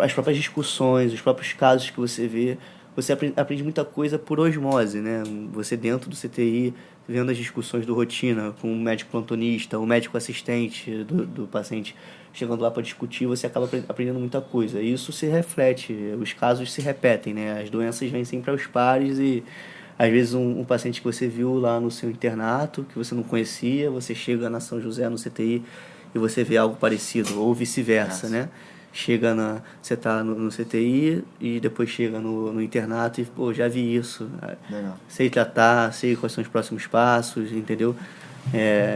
as próprias discussões, os próprios casos que você vê, você aprende muita coisa por osmose, né? Você dentro do CTI, vendo as discussões do rotina com o médico plantonista, o médico assistente do paciente chegando lá para discutir, você acaba aprendendo muita coisa. E isso se reflete, os casos se repetem, né? As doenças vêm sempre aos pares e às vezes um paciente que você viu lá no seu internato, que você não conhecia, você chega na São José, no CTI, e você vê algo parecido, ou vice-versa, né? Você tá no CTI e depois chega no internato e, pô, já vi isso. Legal. Sei tratar, sei quais são os próximos passos, entendeu?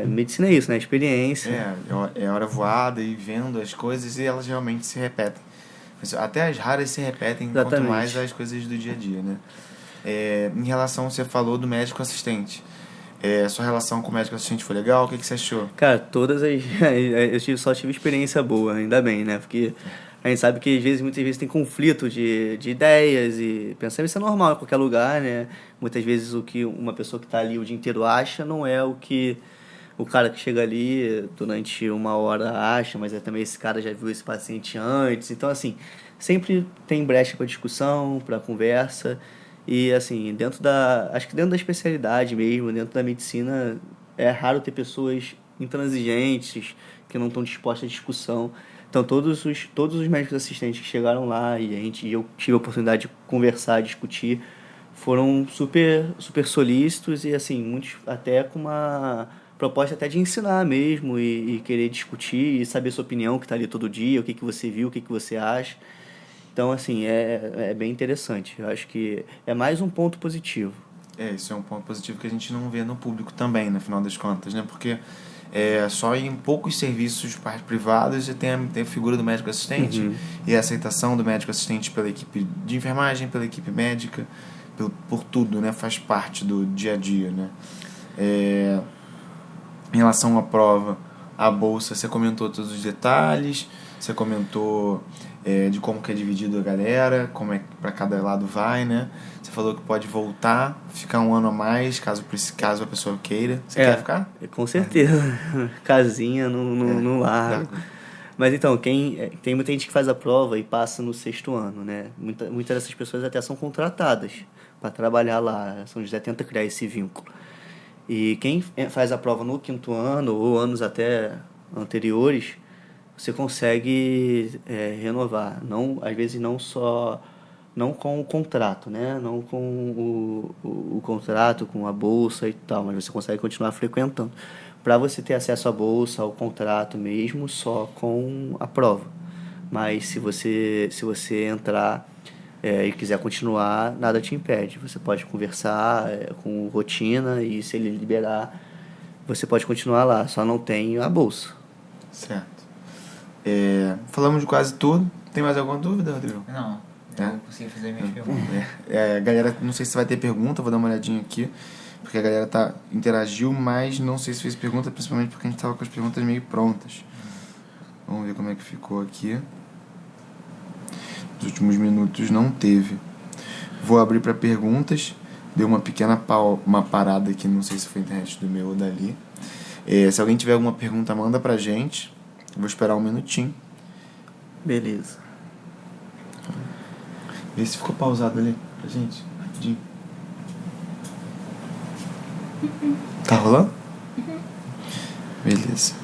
Medicina é isso, né? Experiência. É hora voada e vendo as coisas e elas realmente se repetem. Até as raras se repetem, Exatamente. quanto mais as coisas do dia a dia, né? Em relação, você falou do médico assistente. Sua relação com o médico assistente foi legal? O que você achou? Cara, todas as. Só tive experiência boa, ainda bem, né? Porque a gente sabe que muitas vezes tem conflito de ideias e pensar isso é normal em qualquer lugar, né? Muitas vezes o que uma pessoa que está ali o dia inteiro acha não é o que o cara que chega ali durante uma hora acha, mas também esse cara já viu esse paciente antes. Então, assim, sempre tem brecha para discussão, para conversa. E, assim, acho que dentro da especialidade mesmo, dentro da medicina, é raro ter pessoas intransigentes que não estão dispostas à discussão. Então, todos os médicos assistentes que chegaram lá e eu tive a oportunidade de conversar, discutir, foram super, super solícitos e, assim, muitos até com uma proposta até de ensinar mesmo e querer discutir e saber sua opinião, que está ali todo dia, o que você viu, o que você acha. Então, assim, é bem interessante. Eu acho que é mais um ponto positivo. Isso é um ponto positivo que a gente não vê no público também, no final das contas, né? Porque só em poucos serviços privados você tem a figura do médico assistente e a aceitação do médico assistente pela equipe de enfermagem, pela equipe médica, por tudo, né? Faz parte do dia a dia, né? Em relação à prova, a bolsa, você comentou todos os detalhes, você comentou de como que é dividido a galera, como é que para cada lado vai, né? Você falou que pode voltar, ficar um ano a mais, caso a pessoa queira. Você quer ficar? Com certeza. Casinha no largo. Mas então, tem muita gente que faz a prova e passa no 6º ano, né? Muitas dessas pessoas até são contratadas para trabalhar lá. São José tenta criar esse vínculo. E quem faz a prova no 5º ano ou anos até anteriores, você consegue renovar. Às vezes não com o contrato, né? Não com o contrato, com a bolsa e tal, mas você consegue continuar frequentando. Para você ter acesso à bolsa, ao contrato mesmo, só com a prova. Mas se você entrar e quiser continuar, nada te impede. Você pode conversar com rotina e se ele liberar, você pode continuar lá. Só não tem a bolsa. Certo. Falamos de quase tudo. Tem mais alguma dúvida, Rodrigo? Não, eu consegui fazer minhas perguntas. Galera, não sei se vai ter pergunta, vou dar uma olhadinha aqui, porque a galera interagiu, mas não sei se fez pergunta, principalmente porque a gente estava com as perguntas meio prontas. Vamos ver como é que ficou aqui. Nos últimos minutos não teve. Vou abrir para perguntas. Deu uma pequena uma parada aqui, não sei se foi a internet do meu ou dali. Se alguém tiver alguma pergunta, manda pra gente. Vou esperar um minutinho. Beleza. Vê se ficou pausado ali pra gente. Rapidinho. Tá rolando? Beleza.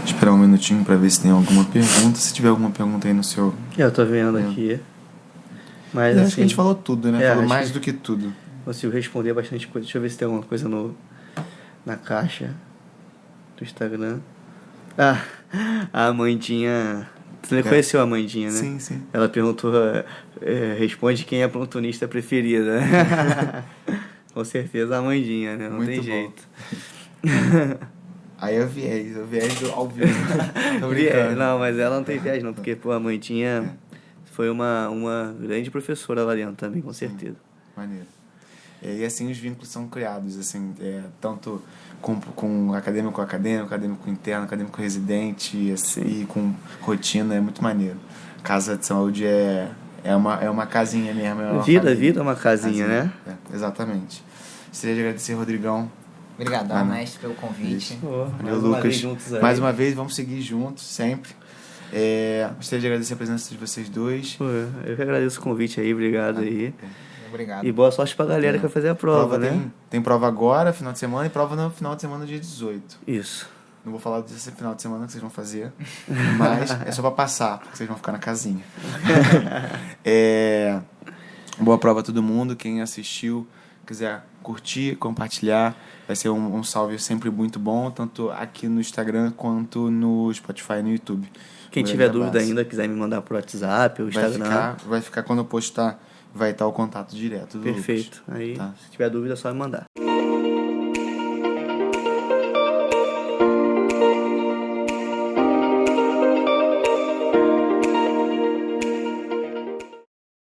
Esperar um minutinho pra ver se tem alguma pergunta. Se tiver alguma pergunta aí no seu... Eu tô vendo aqui. Mas acho que a gente falou tudo, né? Falou mais do que tudo. Consigo responder bastante coisa. Deixa eu ver se tem alguma coisa na caixa do Instagram. A Amandinha... Você conheceu a Amandinha, né? Sim, sim. Ela perguntou... responde quem é a plantonista preferida. Com certeza a Amandinha, né? Não muito tem bom. Jeito. Aí é o viés do ao vivo. Tô brincando. Não, mas ela não tem viés não, porque a Amandinha foi uma grande professora lá dentro também, com certeza. Maneiro. E assim os vínculos são criados, assim, tanto com acadêmico interno, acadêmico residente, e com rotina, é muito maneiro. Casa de saúde é uma casinha mesmo. Vida é uma casinha, né? Exatamente. Gostaria de agradecer, Rodrigão. Obrigadão, mestre, pelo convite. Valeu, Lucas. Mais uma vez, vamos seguir juntos, sempre. Gostaria de agradecer a presença de vocês dois. Eu que agradeço o convite aí, obrigado aí. Obrigado. E boa sorte pra galera que vai fazer a prova, né? Tem prova agora, final de semana, e prova no final de semana, dia 18. Isso. Não vou falar desse final de semana que vocês vão fazer, mas é só pra passar, porque vocês vão ficar na casinha. Boa prova a todo mundo. Quem assistiu, quiser curtir, compartilhar, vai ser um salve sempre muito bom, tanto aqui no Instagram quanto no Spotify e no YouTube. Quem tiver dúvida ainda, quiser me mandar pro WhatsApp ou Instagram. Vai ficar quando eu postar, vai estar o contato direto do Perfeito. Lucas. Aí, tá? se tiver dúvida, é só me mandar.